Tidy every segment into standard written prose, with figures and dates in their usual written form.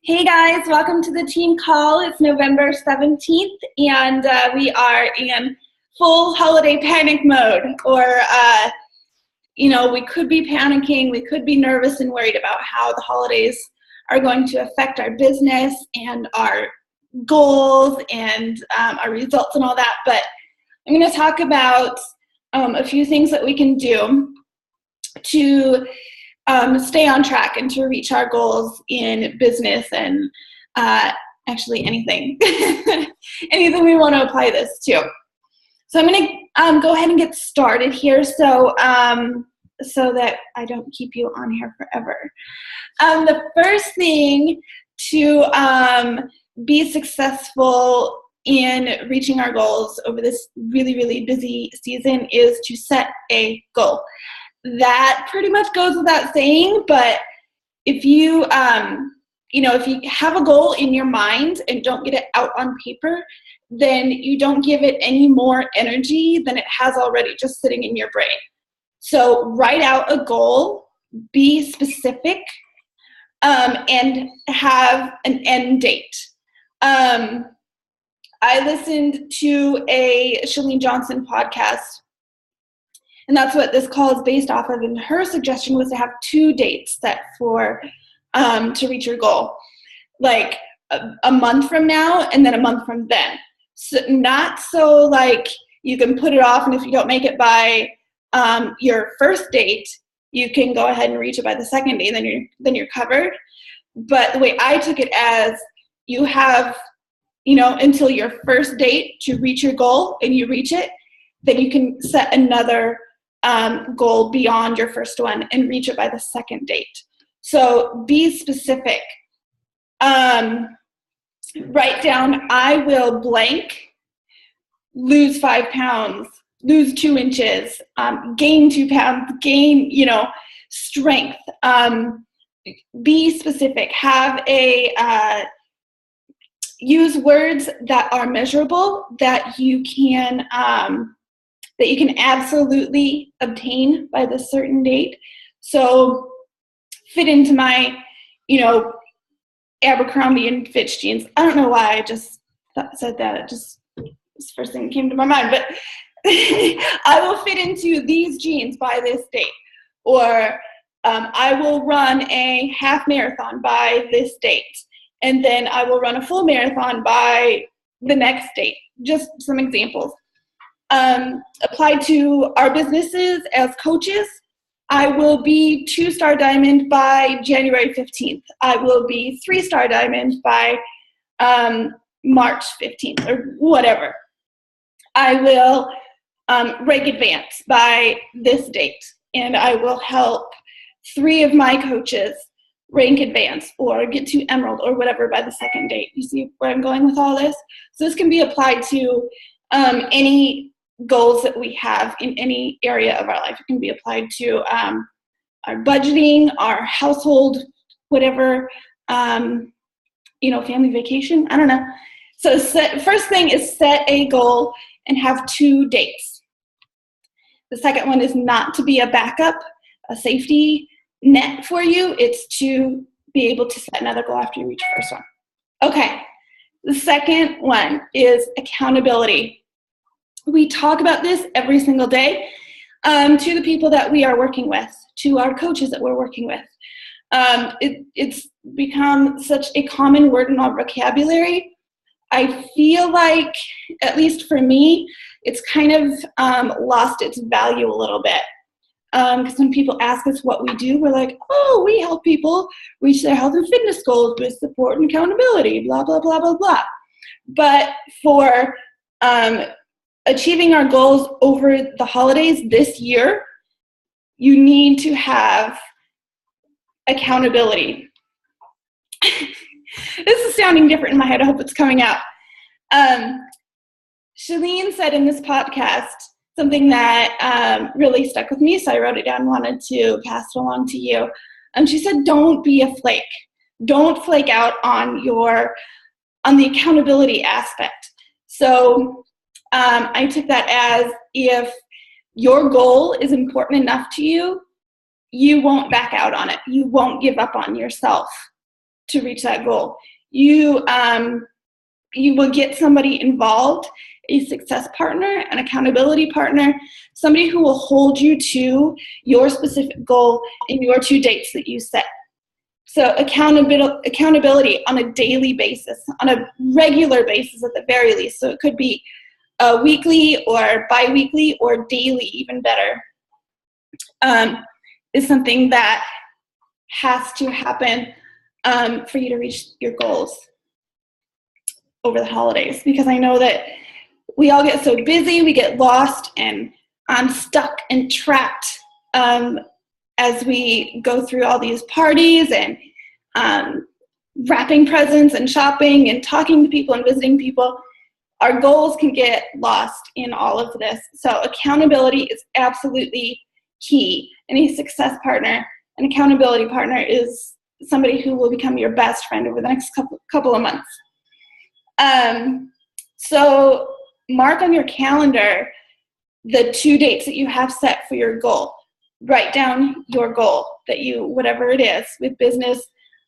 Hey guys, welcome to the team call. It's November 17th and we are in full holiday panic mode. We could be panicking, we could be nervous and worried about how the holidays are going to affect our business and our goals and our results and all that. But I'm going to talk about a few things that we can do to stay on track and to reach our goals in business and actually anything, anything we want to apply this to. So I'm going to go ahead and get started here so that I don't keep you on here forever. The first thing to be successful in reaching our goals over this really, really busy season is to set a goal. That pretty much goes without saying, but if you, if you have a goal in your mind and don't get it out on paper, then you don't give it any more energy than it has already just sitting in your brain. So write out a goal, be specific, and have an end date. I listened to a Chalene Johnson podcast, and that's what this call is based off of. And her suggestion was to have 2 dates set for to reach your goal, like a month from now and then a month from then. So not so like you can put it off, and if you don't make it by your first date, you can go ahead and reach it by the second date, and then you're covered. But the way I took it as you have, until your first date to reach your goal, and you reach it, then you can set another goal beyond your first one and reach it by the second date. So be specific. Write down, I will blank, lose 5 pounds, lose 2 inches, gain 2 pounds, gain, strength. Be specific. Have use words that are measurable, that you can absolutely obtain by this certain date. So fit into my, Abercrombie and Fitch jeans. I don't know why I just said that. It just was the first thing that came to my mind. But I will fit into these jeans by this date. Or I will run a half marathon by this date. And then I will run a full marathon by the next date. Just some examples. Applied to our businesses as coaches, I will be 2-star diamond by January 15th. I will be 3-star diamond by March 15th or whatever. I will rank advance by this date, and I will help 3 of my coaches rank advance or get to emerald or whatever by the second date. You see where I'm going with all this? So this can be applied to any goals that we have in any area of our life. It can be applied to our budgeting, our household, whatever, family vacation. I don't know. So first thing is set a goal and have 2 dates. The second one is not to be a backup, a safety net for you. It's to be able to set another goal after you reach the first one. Okay. The second one is accountability. We talk about this every single day to the people that we are working with, to our coaches that we're working with. It's become such a common word in our vocabulary. I feel like, at least for me, it's kind of lost its value a little bit. Because when people ask us what we do, we're like, oh, we help people reach their health and fitness goals with support and accountability, blah, blah, blah, blah, blah. But for achieving our goals over the holidays this year, you need to have accountability. This is sounding different in my head. I hope it's coming out. Chalene said in this podcast something that really stuck with me, so I wrote it down and wanted to pass it along to you. She said, don't be a flake. Don't flake out on the accountability aspect. So I took that as, if your goal is important enough to you, you won't back out on it. You won't give up on yourself to reach that goal. You will get somebody involved, a success partner, an accountability partner, somebody who will hold you to your specific goal in your 2 dates that you set. So accountability on a daily basis, on a regular basis at the very least. So it could be weekly or bi-weekly or daily, even better, is something that has to happen for you to reach your goals over the holidays, because I know that we all get so busy, we get lost and stuck and trapped as we go through all these parties and wrapping presents and shopping and talking to people and visiting people. Our goals can get lost in all of this. So accountability is absolutely key. And a success partner, an accountability partner, is somebody who will become your best friend over the next couple of months. So mark on your calendar the 2 dates that you have set for your goal. Write down your goal that you, whatever it is, with business,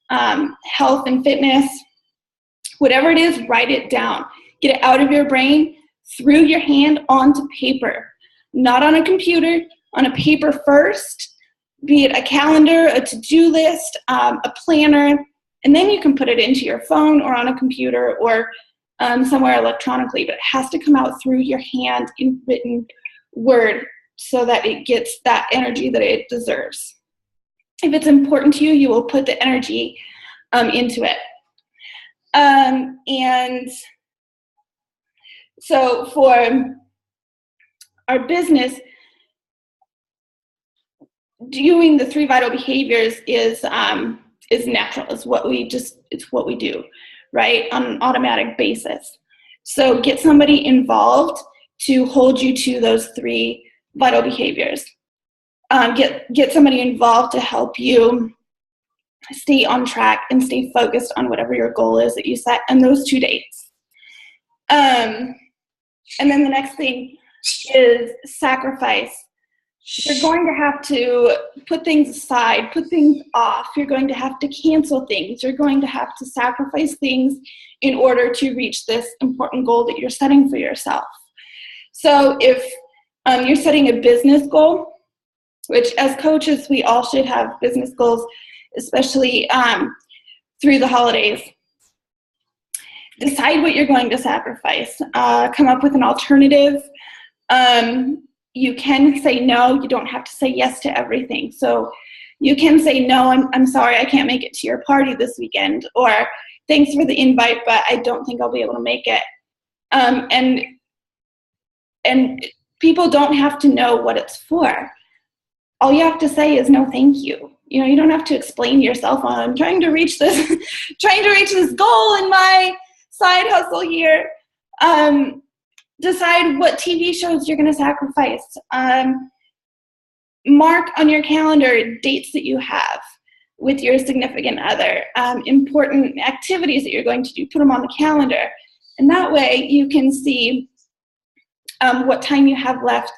health and fitness, whatever it is, write it down. Get it out of your brain, through your hand, onto paper. Not on a computer, on a paper first, be it a calendar, a to-do list, a planner, and then you can put it into your phone or on a computer or somewhere electronically, but it has to come out through your hand in written word so that it gets that energy that it deserves. If it's important to you, you will put the energy into it. And so for our business, doing the 3 vital behaviors is natural. It's what we do, right, on an automatic basis. So get somebody involved to hold you to those 3 vital behaviors. Get somebody involved to help you stay on track and stay focused on whatever your goal is that you set in those 2 dates. And then the next thing is sacrifice. You're going to have to put things aside, put things off. You're going to have to cancel things. You're going to have to sacrifice things in order to reach this important goal that you're setting for yourself. So if you're setting a business goal, which as coaches, we all should have business goals, especially through the holidays. Decide what you're going to sacrifice. Come up with an alternative. You can say no. You don't have to say yes to everything. So you can say, no, I'm sorry, I can't make it to your party this weekend, or thanks for the invite, but I don't think I'll be able to make it. And people don't have to know what it's for. All you have to say is no, thank you. You know, you don't have to explain yourself on, I'm trying to reach this, goal in my side hustle here. Decide what TV shows you're going to sacrifice. Mark on your calendar dates that you have with your significant other, important activities that you're going to do, put them on the calendar. And that way you can see what time you have left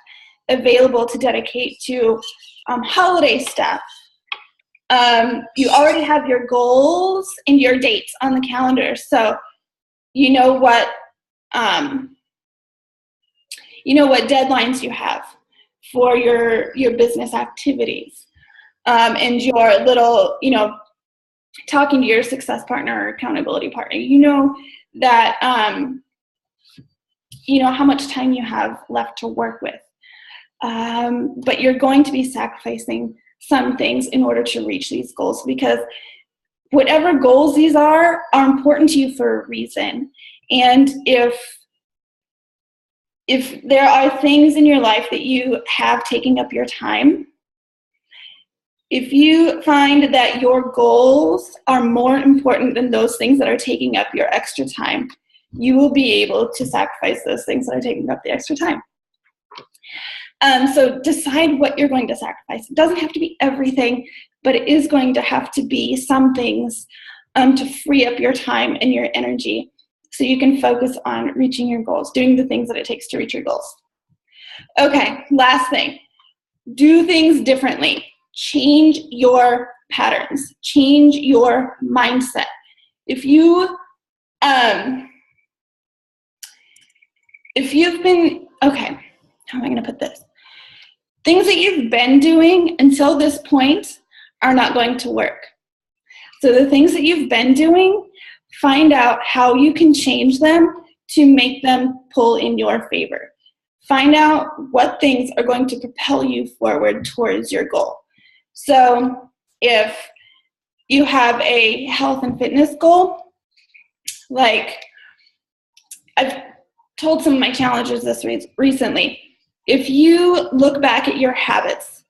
available to dedicate to holiday stuff. You already have your goals and your dates on the calendar, so you know what deadlines you have for your business activities, and your little, talking to your success partner or accountability partner. You know that how much time you have left to work with, but you're going to be sacrificing some things in order to reach these goals, because whatever goals these are important to you for a reason. And if there are things in your life that you have taking up your time, if you find that your goals are more important than those things that are taking up your extra time, you will be able to sacrifice those things that are taking up the extra time. So decide what you're going to sacrifice. It doesn't have to be everything, but it is going to have to be some things to free up your time and your energy so you can focus on reaching your goals, doing the things that it takes to reach your goals. Okay, last thing. Do things differently. Change your patterns. Change your mindset. If you've been, okay, how am I going to put this? Things that you've been doing until this point are not going to work. So the things that you've been doing, find out how you can change them to make them pull in your favor. Find out what things are going to propel you forward towards your goal. So if you have a health and fitness goal, like I've told some of my challengers this recently, if you look back at your habits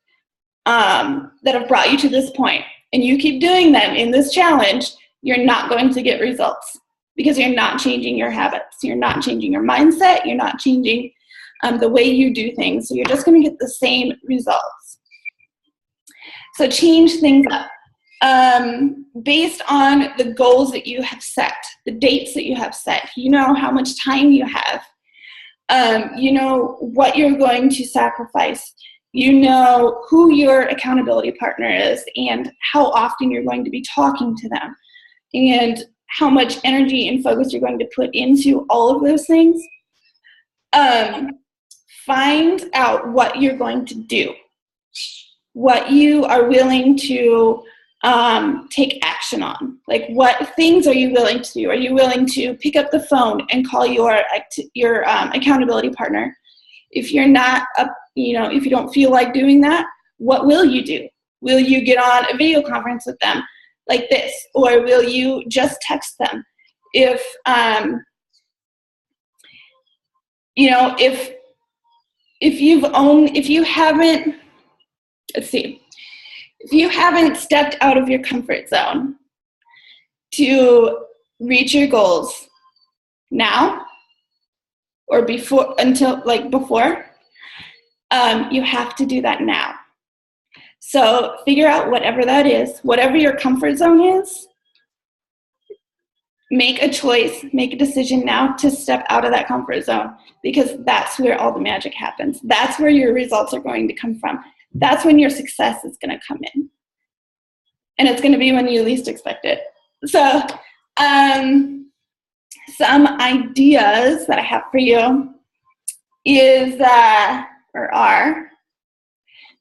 that have brought you to this point and you keep doing them in this challenge, you're not going to get results because you're not changing your habits. You're not changing your mindset. You're not changing the way you do things. So you're just going to get the same results. So change things up based on the goals that you have set, the dates that you have set. You know how much time you have. You know what you're going to sacrifice. You know who your accountability partner is and how often you're going to be talking to them and how much energy and focus you're going to put into all of those things. Find out what you're going to do, what you are willing to take action on. Like, what things are you willing to do? Are you willing to pick up the phone and call your accountability partner? If you're not, if you don't feel like doing that, what will you do? Will you get on a video conference with them like this, or will you just text them? If if you haven't stepped out of your comfort zone to reach your goals now or before, you have to do that now. So figure out whatever that is, whatever your comfort zone is, make a choice, make a decision now to step out of that comfort zone, because that's where all the magic happens. That's where your results are going to come from. That's when your success is going to come in. And it's going to be when you least expect it. So some ideas that I have for you are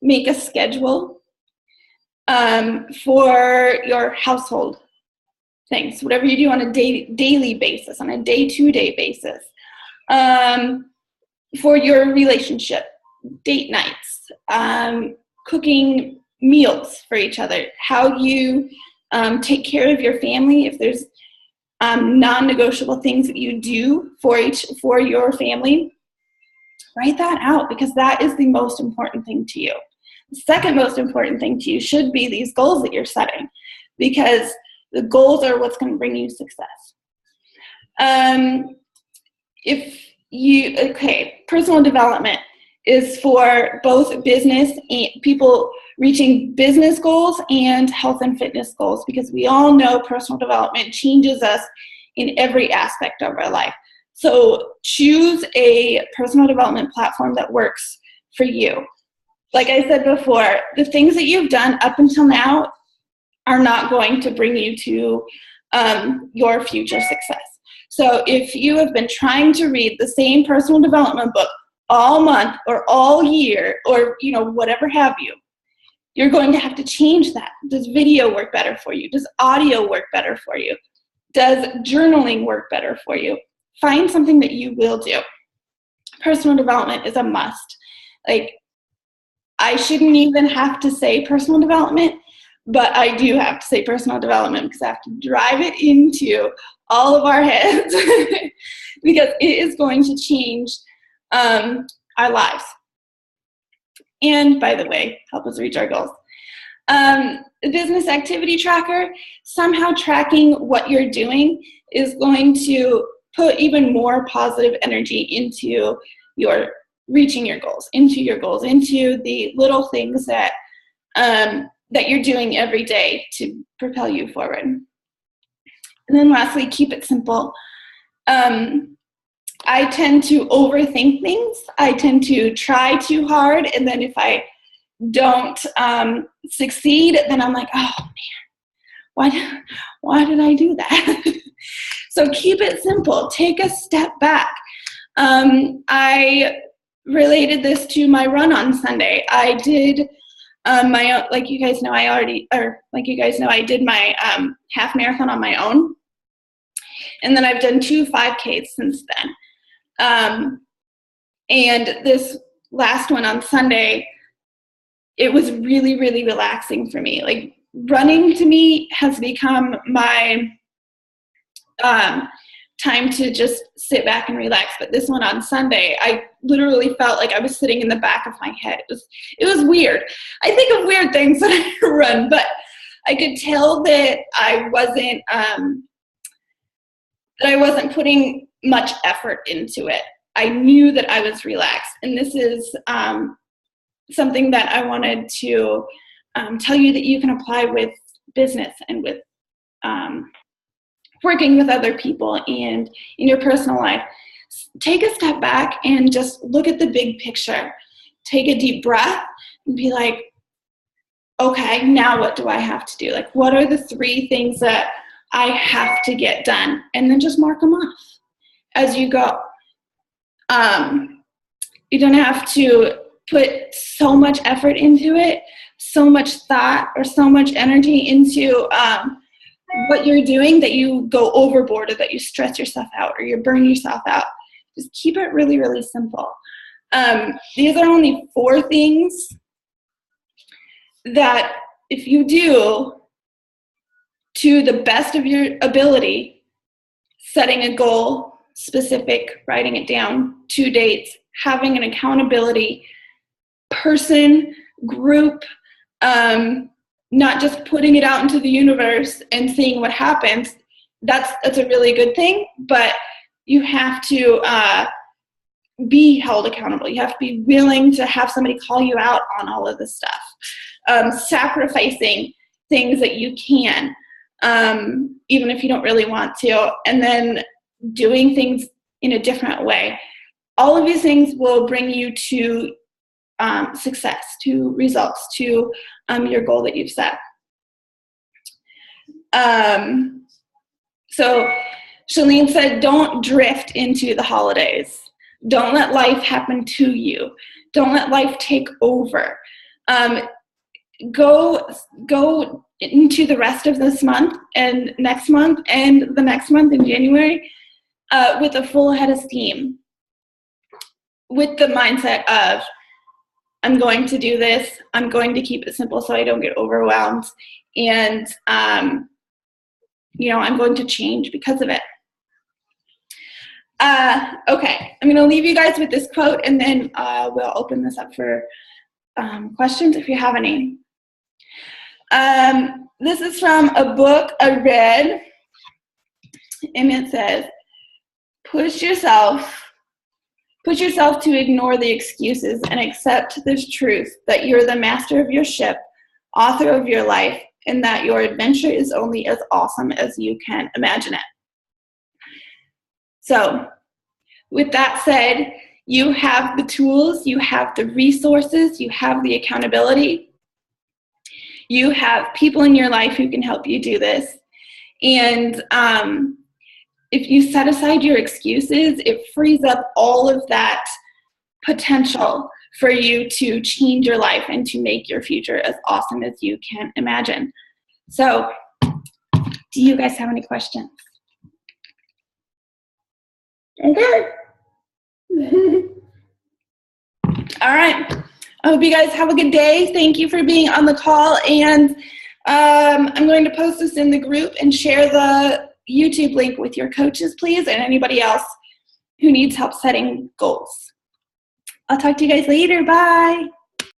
make a schedule for your household things, whatever you do on a daily basis, on a day-to-day basis. For your relationship, date nights, cooking meals for each other, how you take care of your family. If there's non-negotiable things that you do for your family, write that out, because that is the most important thing to you. The second most important thing to you should be these goals that you're setting, because the goals are what's going to bring you success. Personal development is for both business and people reaching business goals and health and fitness goals, because we all know personal development changes us in every aspect of our life. So choose a personal development platform that works for you. Like I said before, the things that you've done up until now are not going to bring you to your future success. So if you have been trying to read the same personal development book all month or all year, or whatever have you, you're going to have to change that. Does video work better for you? Does audio work better for you? Does journaling work better for you? Find something that you will do. Personal development is a must. Like, I shouldn't even have to say personal development, but I do have to say personal development because I have to drive it into all of our heads because it is going to change our lives. And by the way, help us reach our goals. The business activity tracker, somehow tracking what you're doing is going to put even more positive energy into your reaching your goals, into the little things that that you're doing every day to propel you forward. And then lastly, keep it simple. I tend to overthink things. I tend to try too hard, and then if I don't succeed, then I'm like, oh man, why did I do that? So keep it simple. Take a step back. I related this to my run on Sunday. I did my own, like you guys know, I did my half marathon on my own. And then I've done 2 5Ks since then. And this last one on Sunday, it was really, really relaxing for me. Like, running to me has become my time to just sit back and relax. But this one on Sunday, I literally felt like I was sitting in the back of my head. It was weird. I think of weird things when I run, but I could tell that I wasn't putting much effort into it. I knew that I was relaxed. And this is something that I wanted to tell you that you can apply with business and with working with other people and in your personal life. Take a step back and just look at the big picture. Take a deep breath and be like, okay, now what do I have to do? Like, what are the 3 things that I have to get done? And then just mark them off as you go. You don't have to put so much effort into it, so much thought or so much energy into what you're doing that you go overboard or that you stress yourself out or you burn yourself out. Just keep it really, really simple. These are only 4 things that if you do to the best of your ability, setting a goal, specific, writing it down, 2 dates, having an accountability person, group, not just putting it out into the universe and seeing what happens. That's a really good thing, but you have to be held accountable. You have to be willing to have somebody call you out on all of this stuff. Sacrificing things that you can, even if you don't really want to, and then doing things in a different way. All of these things will bring you to success, to results, to your goal that you've set. So Shalene said, don't drift into the holidays. Don't let life happen to you. Don't let life take over. Go into the rest of this month and next month and the next month in January with a full head of steam, with the mindset of, I'm going to do this. I'm going to keep it simple so I don't get overwhelmed. And, I'm going to change because of it. Okay, I'm going to leave you guys with this quote, and then we'll open this up for questions if you have any. This is from a book I read, and it says, push yourself to ignore the excuses and accept this truth that you're the master of your ship, author of your life, and that your adventure is only as awesome as you can imagine it. So, with that said, you have the tools, you have the resources, you have the accountability. You have people in your life who can help you do this. And if you set aside your excuses, it frees up all of that potential for you to change your life and to make your future as awesome as you can imagine. So, do you guys have any questions? Okay. All right. I hope you guys have a good day. Thank you for being on the call. And I'm going to post this in the group and share the YouTube link with your coaches, please, and anybody else who needs help setting goals. I'll talk to you guys later. Bye.